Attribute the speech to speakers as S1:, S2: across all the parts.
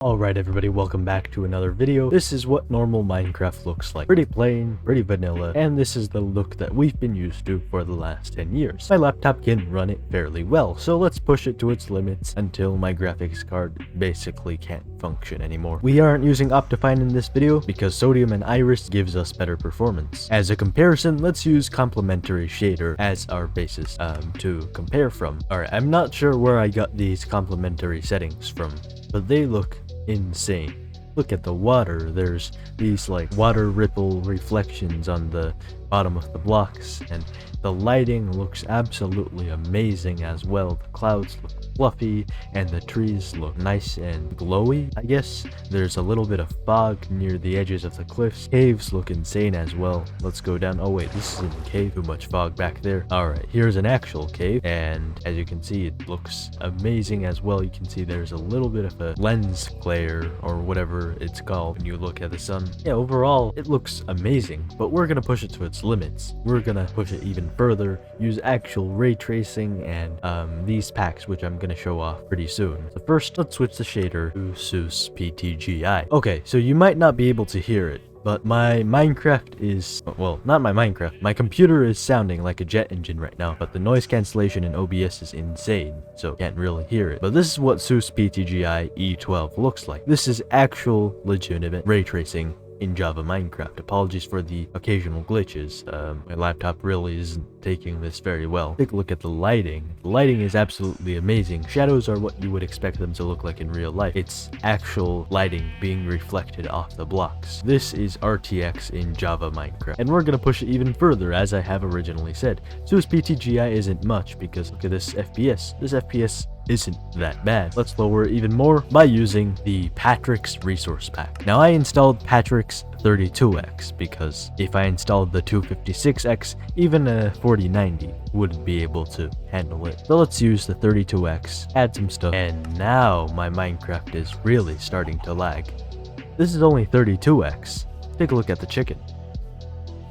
S1: Alright everybody, welcome back to another video. This is what normal Minecraft looks like. Pretty plain, pretty vanilla, and this is the look that we've been used to for the last 10 years. My laptop can run it fairly well, so let's push it to its limits until my graphics card basically can't function anymore. We aren't using Optifine in this video because Sodium and Iris gives us better performance. As a comparison, let's use complementary shader as our basis to compare from. Alright, I'm not sure where I got these complementary settings from, but they look insane. Look at the water. There's these like water ripple reflections on the bottom of the blocks, and the lighting looks absolutely amazing as well. The clouds look fluffy and the trees look nice and glowy, I guess. There's a little bit of fog near the edges of the cliffs. Caves look insane as well. Let's go down. Oh wait, this isn't a cave. Too much fog back there. Alright, here's an actual cave, and as you can see, it looks amazing as well. You can see there's a little bit of a lens glare or whatever it's called when you look at the sun. Yeah, overall it looks amazing, but we're gonna push it to its limits. We're gonna push it even further, use actual ray tracing and these packs, which I'm gonna show off pretty soon. So first, let's switch the shader to SEUS PTGI. Okay, so you might not be able to hear it, but my Minecraft is, well, not my Minecraft, my computer is sounding like a jet engine right now, but the noise cancellation in OBS is insane, so can't really hear it. But this is what SEUS PTGI E12 looks like. This is actual legitimate ray tracing in Java Minecraft. Apologies for the occasional glitches. My laptop really isn't taking this very well. Take a look at the lighting. The lighting is absolutely amazing. Shadows are what you would expect them to look like in real life. It's actual lighting being reflected off the blocks. This is RTX in Java Minecraft. And we're gonna push it even further, as I have originally said. SEUS PTGI isn't much because look at this FPS. This FPS isn't that bad. Let's lower it even more by using the Patrix resource pack. Now I installed Patrix 32x because if I installed the 256x, even a 4090 wouldn't be able to handle it. So let's use the 32x, add some stuff, and now my Minecraft is really starting to lag. This is only 32x. Take a look at the chicken.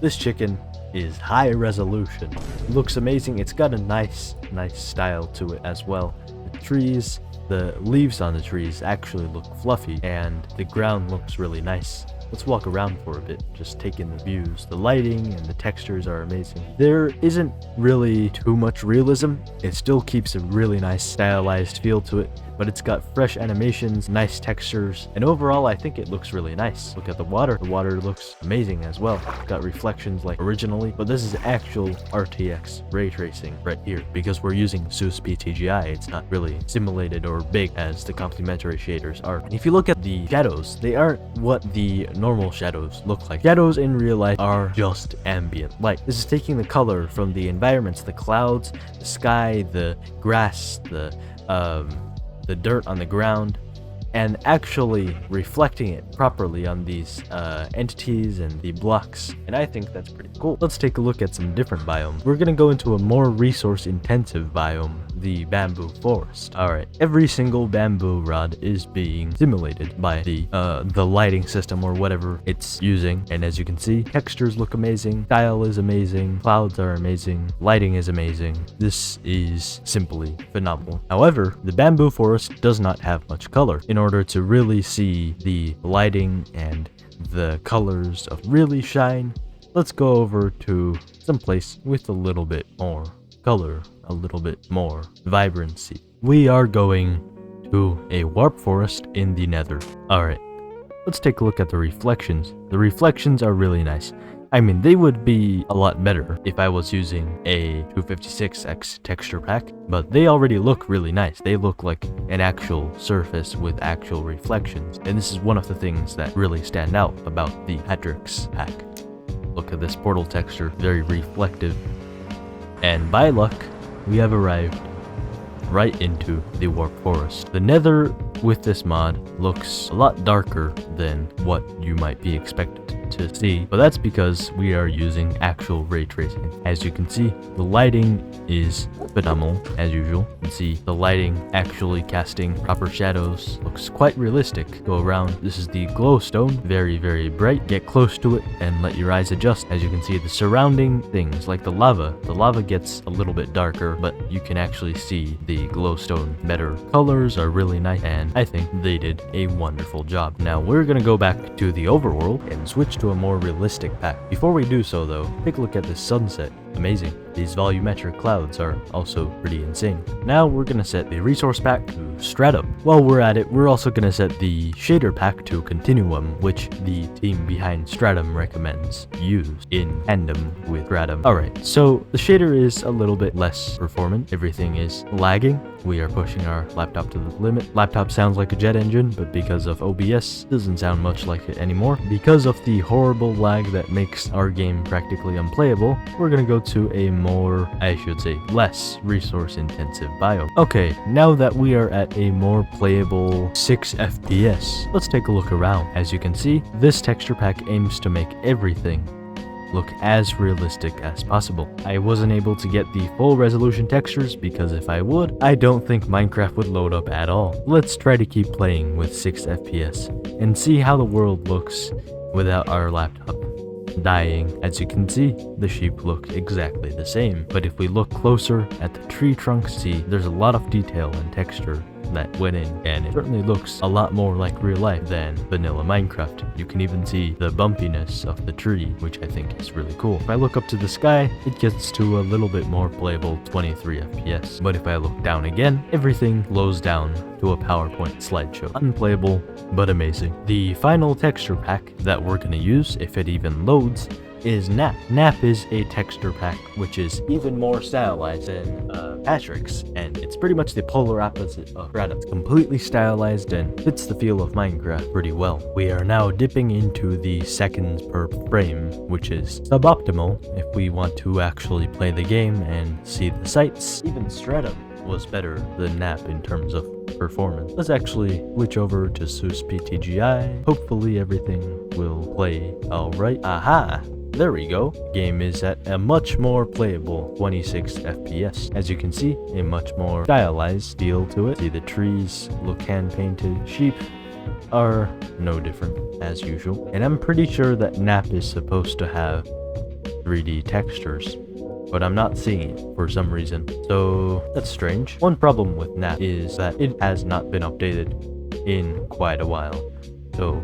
S1: This chicken is high resolution. It looks amazing. It's got a nice style to it as well. The trees, the leaves on the trees actually look fluffy, and the ground looks really nice. Let's walk around for a bit, just take in the views. The lighting and the textures are amazing. There isn't really too much realism. It still keeps a really nice stylized feel to it, but it's got fresh animations, nice textures, and overall I think it looks really nice. Look at the water. The water looks amazing as well. It's got reflections like originally, but this is actual RTX ray tracing right here. Because we're using SEUS PTGI, it's not really simulated or big as the complementary shaders are. And if you look at the shadows, they aren't what the normal shadows look like. Shadows in real life are just ambient light. This is taking the color from the environments, the clouds, the sky, the grass, the dirt on the ground, and actually reflecting it properly on these entities and the blocks, and I think that's pretty cool. Let's take a look at some different biomes. We're gonna go into a more resource intensive biome, the bamboo forest. Alright, every single bamboo rod is being simulated by the lighting system or whatever it's using, and as you can see, textures look amazing, style is amazing, clouds are amazing, lighting is amazing. This is simply phenomenal. However, the bamboo forest does not have much color. In order to really see the lighting and the colors of really shine, let's go over to some place with a little bit more color, a little bit more vibrancy. We are going to a warp forest in the nether. Alright, let's take a look at the reflections. The reflections are really nice. I mean, they would be a lot better if I was using a 256x texture pack, but they already look really nice. They look like an actual surface with actual reflections, and this is one of the things that really stand out about the Patrix pack. Look at this portal texture, very reflective. And by luck, we have arrived right into the warp forest. The nether with this mod looks a lot darker than what you might be expected to see, but that's because we are using actual ray tracing. As you can see, the lighting is phenomenal as usual. You can see the lighting actually casting proper shadows, looks quite realistic. Go around, this is the glowstone, very bright. Get close to it and let your eyes adjust. As you can see, the surrounding things like the lava gets a little bit darker, but you can actually see the glowstone better. Colors are really nice, and I think they did a wonderful job. Now we're gonna go back to the overworld and switch to a more realistic pack. Before we do so though, take a look at this sunset. Amazing. These volumetric clouds are also pretty insane. Now we're gonna set the resource pack to Stratum. While we're at it, we're also gonna set the shader pack to Continuum, which the team behind Stratum recommends use in tandem with Stratum. Alright, so the shader is a little bit less performant. Everything is lagging. We are pushing our laptop to the limit. Laptop sounds like a jet engine, but because of OBS, doesn't sound much like it anymore. Because of the horrible lag that makes our game practically unplayable, we're gonna go to a more, I should say, less resource intensive biome. Okay, now that we are at a more playable 6 FPS, let's take a look around. As you can see, this texture pack aims to make everything look as realistic as possible. I wasn't able to get the full resolution textures because if I would, I don't think Minecraft would load up at all. Let's try to keep playing with 6 FPS and see how the world looks without our laptop dying. As you can see, the sheep look exactly the same, but if we look closer at the tree trunks, see there's a lot of detail and texture that went in, and it certainly looks a lot more like real life than vanilla Minecraft. You can even see the bumpiness of the tree, which I think is really cool. If I look up to the sky, it gets to a little bit more playable 23 FPS, but if I look down again, everything lows down to a PowerPoint slideshow. Unplayable, but amazing. The final texture pack that we're gonna use, if it even loads, is NAPP. NAPP is a texture pack which is even more stylized than Patrix, and it's pretty much the polar opposite of Stratum. It's completely stylized and fits the feel of Minecraft pretty well. We are now dipping into the seconds per frame, which is suboptimal if we want to actually play the game and see the sights. Even Stratum was better than NAPP in terms of performance. Let's actually switch over to SEUS PTGI. Hopefully everything will play alright. Aha! There we go. Game is at a much more playable 26 FPS. As you can see, a much more stylized feel to it. See, the trees look hand painted. Sheep are no different as usual. And I'm pretty sure that NAPP is supposed to have 3D textures, but I'm not seeing it for some reason. So that's strange. One problem with NAPP is that it has not been updated in quite a while. So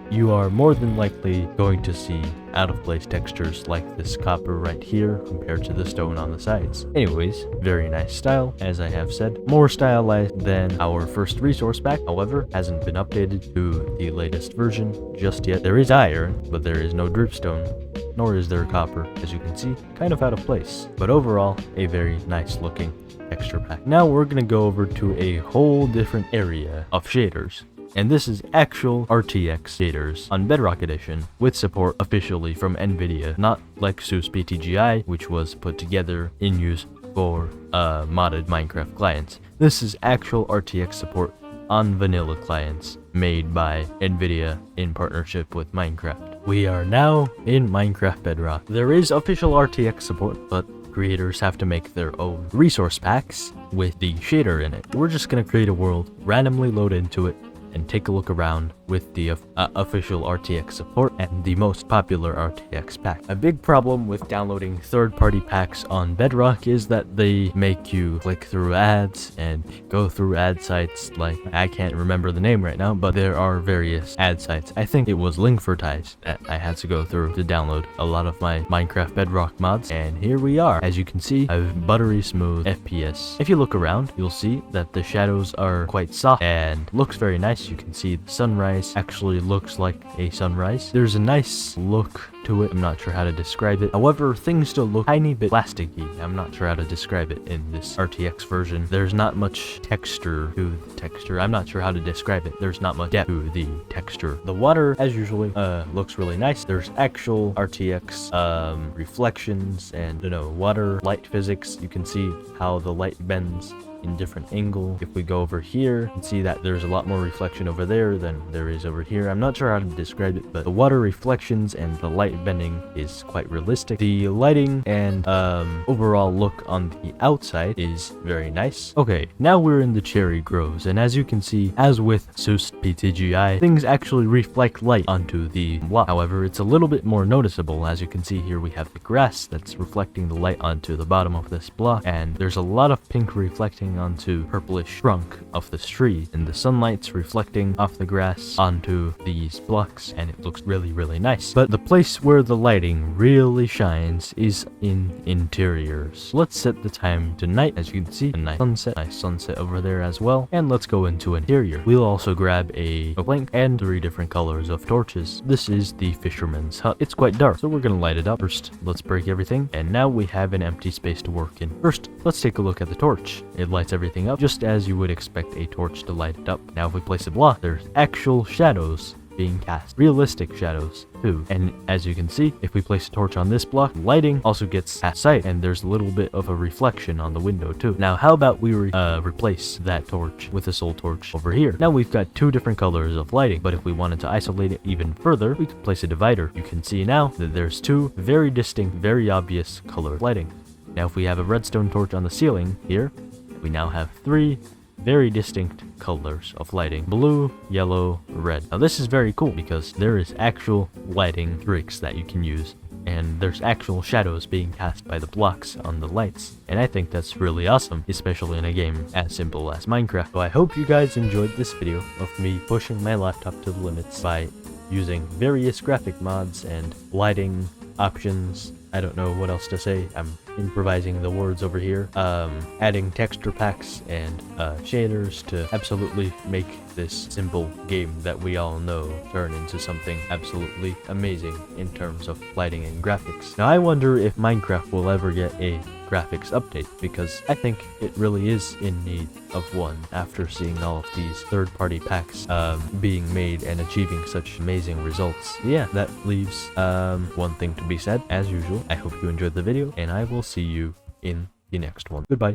S1: you are more than likely going to see out of place textures like this copper right here compared to the stone on the sides. Anyways, very nice style, as I have said. More stylized than our first resource pack, however, hasn't been updated to the latest version just yet. There is iron, but there is no dripstone, nor is there copper. As you can see, kind of out of place. But overall, a very nice looking texture pack. Now we're gonna go over to a whole different area of shaders. And this is actual RTX shaders on Bedrock Edition with support officially from NVIDIA, not like SEUS PTGI, which was put together in use for modded Minecraft clients. This is actual RTX support on vanilla clients made by NVIDIA in partnership with Minecraft. We are now in Minecraft Bedrock. There is official RTX support, but creators have to make their own resource packs with the shader in it. We're just gonna create a world, randomly load into it, and take a look around with the official RTX support and the most popular RTX pack. A big problem with downloading third-party packs on Bedrock is that they make you click through ads and go through ad sites like, I can't remember the name right now, but there are various ad sites. I think it was Linkvertise that I had to go through to download a lot of my Minecraft Bedrock mods, and here we are. As you can see, I have buttery smooth FPS. If you look around, you'll see that the shadows are quite soft and looks very nice. You can see the sunrise actually looks like a sunrise. There's a nice look to it. I'm not sure how to describe it. However, things still look tiny bit plasticky. I'm not sure how to describe it in this RTX version. There's not much texture to the texture. I'm not sure how to describe it. There's not much depth to the texture. The water, as usually, looks really nice. There's actual RTX reflections and, water light physics. You can see how the light bends in different angle. If we go over here, you can see that there's a lot more reflection over there than there is over here. I'm not sure how to describe it, but the water reflections and the light bending is quite realistic. The lighting and overall look on the outside is very nice. Okay, now we're in the cherry groves, and as you can see, as with SEUS PTGI, things actually reflect light onto the block. However, it's a little bit more noticeable. As you can see here, we have the grass that's reflecting the light onto the bottom of this block, and there's a lot of pink reflecting onto purplish trunk of this tree, and the sunlight's reflecting off the grass onto these blocks, and it looks really nice. But the place where the lighting really shines is in interiors. Let's set the time to night. As you can see, a nice sunset over there as well, and let's go into interior. We'll also grab a plank and 3 different colors of torches. This is the fisherman's hut. It's quite dark, so we're gonna light it up. First, let's break everything, and now we have an empty space to work in. First, let's take a look at the torch. It lights everything up just as you would expect a torch to light it up. Now if we place a block, there's actual shadows being cast, realistic shadows too. And as you can see, if we place a torch on this block, lighting also gets at sight, and there's a little bit of a reflection on the window too. Now how about we replace that torch with this old torch over here? Now we've got 2 different colors of lighting, but if we wanted to isolate it even further, we could place a divider. You can see now that there's 2 very distinct, very obvious color lighting. Now if we have a redstone torch on the ceiling here, we now have 3 very distinct colors of lighting: blue, yellow, red. Now this is very cool because there is actual lighting tricks that you can use, and there's actual shadows being cast by the blocks on the lights, and I think that's really awesome, especially in a game as simple as Minecraft. So I hope you guys enjoyed this video of me pushing my laptop to the limits by using various graphic mods and lighting options. I don't know what else to say. I'm improvising the words over here. Adding texture packs and shaders to absolutely make this simple game that we all know turn into something absolutely amazing in terms of lighting and graphics. Now I wonder if Minecraft will ever get a graphics update, because I think it really is in need of one after seeing all of these third-party packs being made and achieving such amazing results. Yeah, that leaves one thing to be said. As usual, I hope you enjoyed the video, and I will see you in the next one. Goodbye.